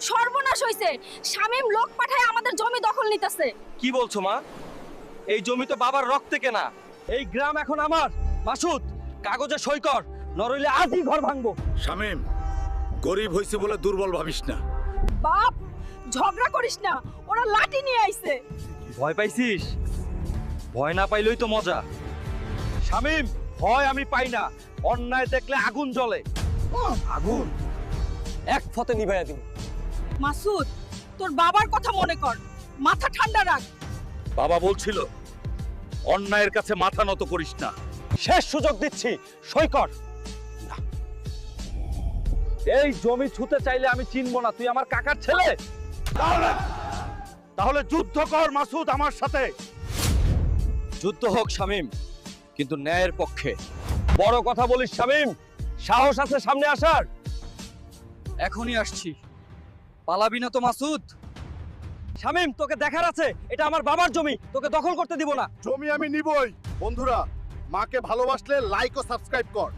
সর্বনাশ হইছে। শামীম লোক পাঠায় আমাদের জমি দখল নিতেছে। কি বলছো মা? এই জমি তো বাবার রক্তে কেনা। এই গ্রাম এখন আমার। মাসুদ, কাগজে সই কর, নরইলে আজই ঘর ভাঙবো। শামীম, গরিব হইছে বলে দুর্বল ভাবিস না। বাপ, ঝগড়া করিস না, ওরা লাঠি নিয়ে আইছে। ভয় পাইছিস? ভয় না পাইলেই তো মজা। শামীম, ভয় আমি পাই না। অন্যায় দেখলে আগুন জ্বলে। আগুন এক ফতে নিভাইয়া দিন। মাসুদ, তোর বাবার কথা মনে কর, মাথা ঠান্ডা রাখ। বাবা বলছিল অন্যায়ের কাছে মাথা নত করিস না। শেষ সুযোগ দিচ্ছি, সই কর। না। এই জমি ছুতে চাইলে আমি চিনব না। তুই আমার কাকার ছেলে। তাহলে যুদ্ধ কর মাসুদ আমার সাথে। যুদ্ধ হোক শামীম, কিন্তু ন্যায়ের পক্ষে। বড় কথা বলিস শামীম, সাহস আছে সামনে আসার? এখনই আসছি। পালাবি না তো মাসুদ? শামীম, তোকে দেখার আছে, এটা আমার বাবার জমি, তোকে দখল করতে দিব না। জমি আমি নিবই। বন্ধুরা, মাকে ভালোবাসলে লাইক ও সাবস্ক্রাইব কর।